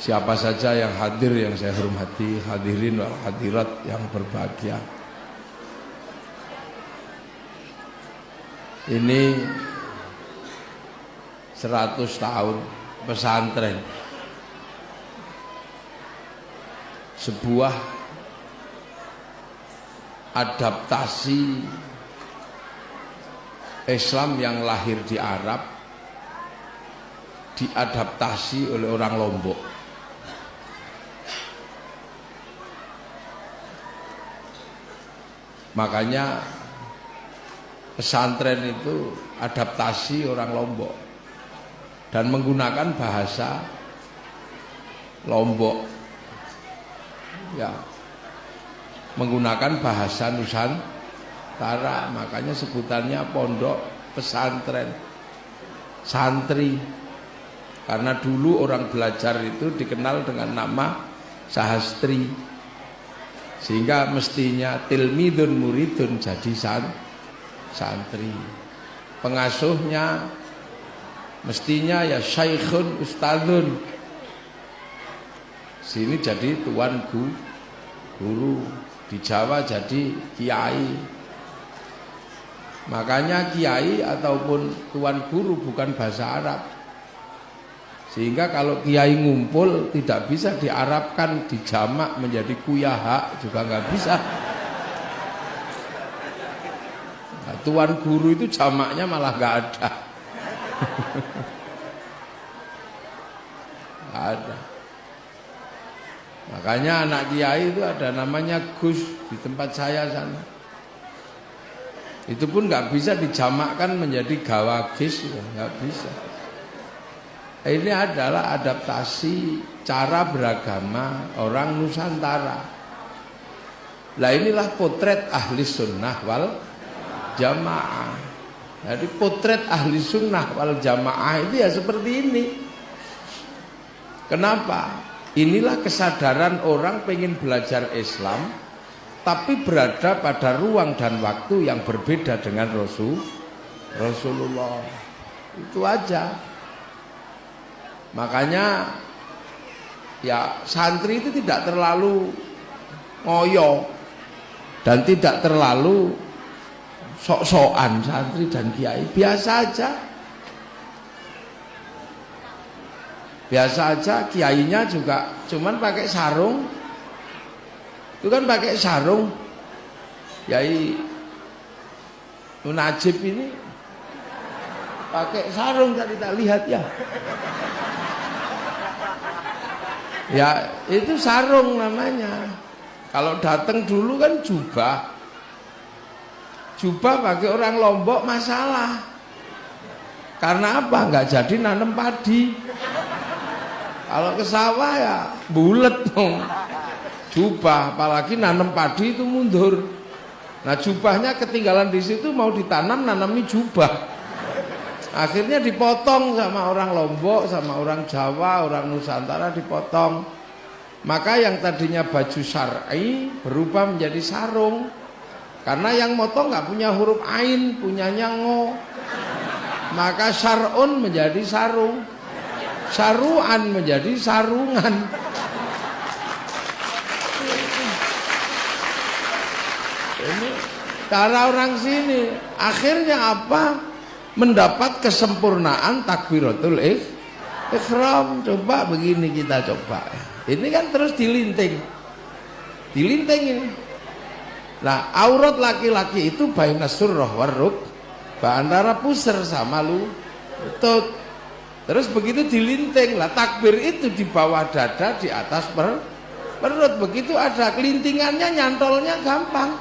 siapa saja yang hadir yang saya hormati, hadirin wal hadirat yang berbahagia. Ini 100 tahun pesantren, sebuah adaptasi Islam yang lahir di Arab diadaptasi oleh orang Lombok. Makanya pesantren itu adaptasi orang Lombok dan menggunakan bahasa Lombok, ya, menggunakan bahasa Nusantara. Makanya sebutannya pondok pesantren, santri. Karena dulu orang belajar itu dikenal dengan nama sahastri, sehingga mestinya tilmidun muridun jadi santri. Pengasuhnya mestinya ya syaikhun ustadzun, sini jadi tuan guru, di Jawa jadi kiai. Makanya kiai ataupun tuan guru bukan bahasa Arab, sehingga kalau kiai ngumpul tidak bisa diarabkan, dijamak menjadi kuyaha juga nggak bisa. Nah, tuan guru itu jamaknya malah nggak ada. Nggak ada. Makanya anak kiai itu ada namanya Gus di tempat saya sana. Itu pun nggak bisa dijamakkan menjadi gawagis, ya, nggak bisa. Ini adalah adaptasi cara beragama orang Nusantara. Nah, inilah potret ahli sunnah wal jamaah. Jadi potret ahli sunnah wal jamaah itu ya seperti ini. Kenapa? Inilah kesadaran orang pengen belajar Islam, tapi berada pada ruang dan waktu yang berbeda dengan Rasulullah. Itu aja. Makanya ya santri itu tidak terlalu ngoyo dan tidak terlalu sok-sokan. Santri dan kiai biasa aja. Biasa aja, kiainya juga cuman pakai sarung. Itu kan pakai sarung. Kiai Munajib ini pakai sarung, tadi tak lihat ya. Ya itu sarung namanya. Kalau datang dulu kan jubah. Jubah pakai orang Lombok masalah. Karena apa? Nggak jadi nanam padi. Kalau ke sawah ya bulet dong. Jubah, apalagi nanam padi itu mundur. Nah jubahnya ketinggalan di situ, mau ditanam nanami jubah. Akhirnya dipotong sama orang Lombok, sama orang Jawa, orang Nusantara dipotong. Maka yang tadinya baju syar'i berubah menjadi sarung. Karena yang motong nggak punya huruf ain, punyanya ngo. Maka syar'un menjadi sarung, saruan menjadi sarungan. Ini cara orang sini. Akhirnya apa? Mendapat kesempurnaan takbiratul ihram. Coba begini kita coba. Ini kan terus dilinting. Dilinting ini. Nah, aurat laki-laki itu baina surrah warruk, antara pusar sama lutut. Terus begitu dilinting lah, takbir itu di bawah dada, di atas perut. Begitu ada kelintingannya, nyantolnya gampang.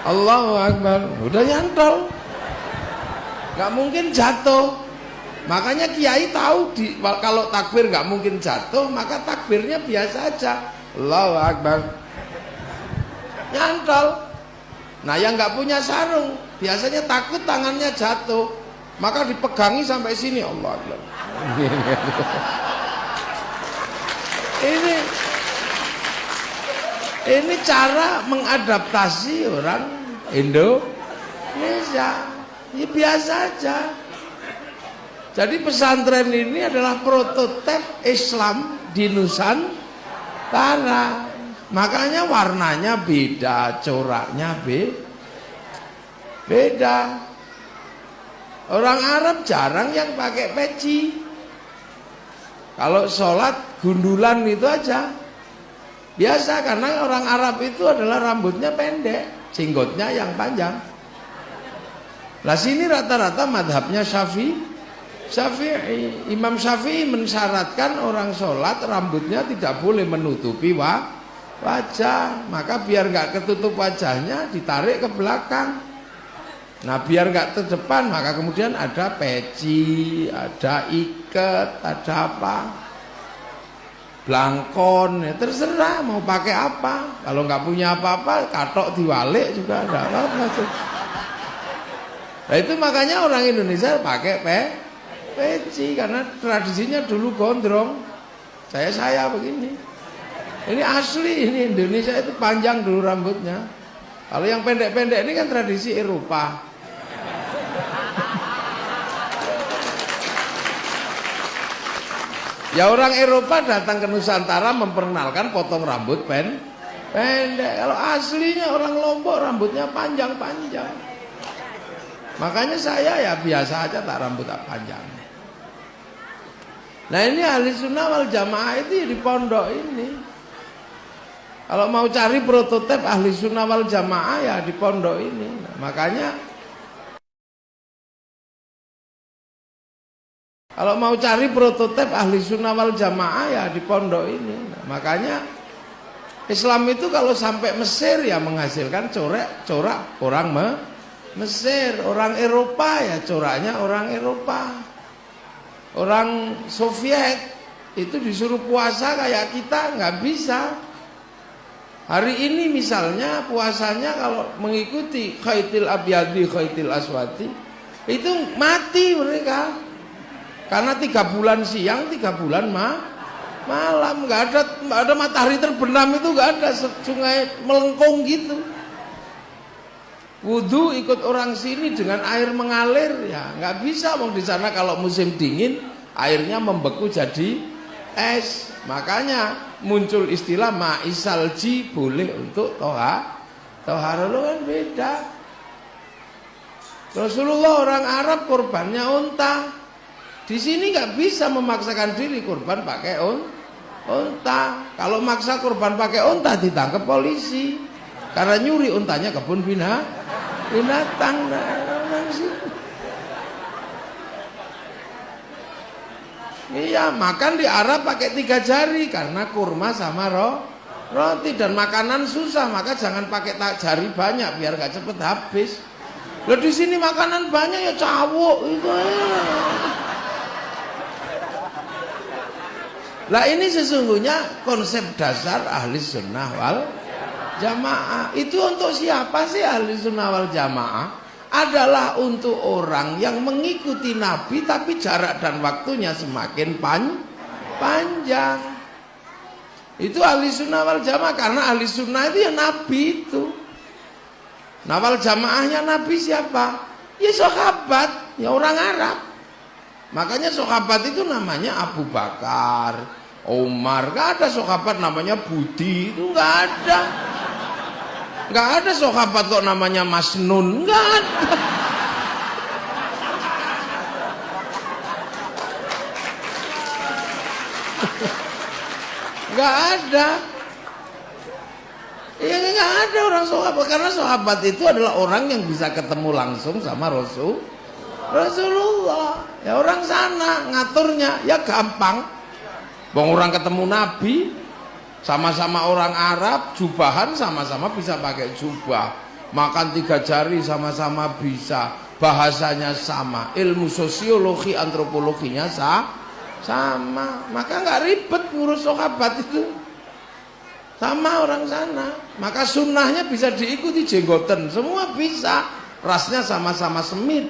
Allahu Akbar, udah nyantol, nggak mungkin jatuh. Makanya kiai tahu kalau takbir nggak mungkin jatuh, maka takbirnya biasa aja. Allahu Akbar, nyantol. Nah yang nggak punya sarung biasanya takut tangannya jatuh, maka dipegangi sampai sini. Allah Akbar. Ini cara mengadaptasi orang Indonesia. Ya biasa aja. Jadi pesantren ini adalah prototip Islam di Nusantara. Makanya warnanya beda, coraknya beda. Orang Arab jarang yang pakai peci. Kalau sholat gundulan itu aja. Biasa, karena orang Arab itu adalah rambutnya pendek, jenggotnya yang panjang. Lah sini rata-rata madhabnya Syafi'i. Imam Syafi'i mensyaratkan orang sholat rambutnya tidak boleh menutupi wajah. Maka biar nggak ketutup wajahnya ditarik ke belakang. Nah biar nggak ke depan, maka kemudian ada peci, ada iket, ada apa, blangkon, ya terserah mau pakai apa. Kalau nggak punya apa-apa, katok diwalik juga ada apa-apa. Nah itu makanya orang Indonesia pakai peci, karena tradisinya dulu gondrong. Saya begini. Ini asli, ini Indonesia itu panjang dulu rambutnya. Kalau yang pendek-pendek ini kan tradisi Eropa. Ya orang Eropa datang ke Nusantara memperkenalkan potong rambut pendek. Kalau aslinya orang Lombok rambutnya panjang-panjang. Makanya saya ya biasa aja tak rambut tak panjang. Nah ini ahli sunnah wal jamaah itu di pondok ini. Kalau mau cari prototip ahli sunnah wal jamaah ya di pondok ini. Nah, makanya kalau mau cari prototip ahli sunnah wal jamaah ya di pondok ini. Nah, makanya Islam itu kalau sampai Mesir ya menghasilkan corak orang Mesir, orang Eropa ya coraknya orang Eropa. Orang Soviet itu disuruh puasa kayak kita nggak bisa. Hari ini misalnya puasanya kalau mengikuti khaitil abyadi khaitil aswati itu mati mereka. Karena 3 bulan siang, 3 bulan malam, nggak ada matahari terbenam, itu nggak ada, sungai melengkung gitu. Wudhu ikut orang sini dengan air mengalir ya nggak bisa. Wong di sana kalau musim dingin airnya membeku jadi es. Makanya muncul istilah ma'isalji, boleh untuk tohara kan beda. Rasulullah orang Arab korbannya unta. Di sini nggak bisa memaksakan diri korban pakai unta. Kalau maksa korban pakai unta ditangkap polisi karena nyuri untanya kebun binatang. Iya, makan di Arab pakai 3 jari karena kurma sama roti, dan makanan susah, maka jangan pakai jari banyak biar nggak cepet habis. Loh di sini makanan banyak ya cawuk itu. Lah ini sesungguhnya konsep dasar ahli sunnah wal jamaah. Itu untuk siapa sih ahli sunnah wal jamaah? Adalah untuk orang yang mengikuti Nabi tapi jarak dan waktunya semakin panjang. Itu ahli sunnah wal jamaah, karena ahli sunnah itu ya Nabi itu. Nah wal jamaahnya Nabi siapa? Ya sahabat, ya orang Arab. Makanya sahabat itu namanya Abu Bakar, Umar. Gak ada sahabat namanya Budi, itu gak ada. Gak ada sahabat kok namanya Mas Nun, gak ada. Gak ada. Ya gak ada orang sahabat, karena sahabat itu adalah orang yang bisa ketemu langsung sama Rasulullah. Ya orang sana ngaturnya ya gampang. Bang orang ketemu Nabi, sama-sama orang Arab, jubahan sama-sama bisa pakai jubah, makan 3 jari sama-sama bisa, bahasanya sama, ilmu sosiologi antropologinya sama. Maka nggak ribet ngurus sahabat itu, sama orang sana. Maka sunnahnya bisa diikuti, jenggoten semua bisa, rasnya sama-sama semit.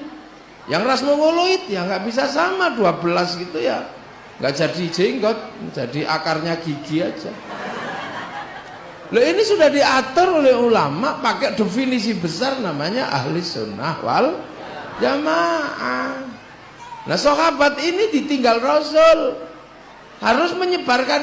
Yang ras mongoloid ya nggak bisa sama 12 gitu ya, nggak jadi jenggot, jadi akarnya gigi aja. Loh ini sudah diatur oleh ulama pakai definisi besar namanya ahli sunnah wal jamaah. Nah sahabat ini ditinggal Rasul, harus menyebarkan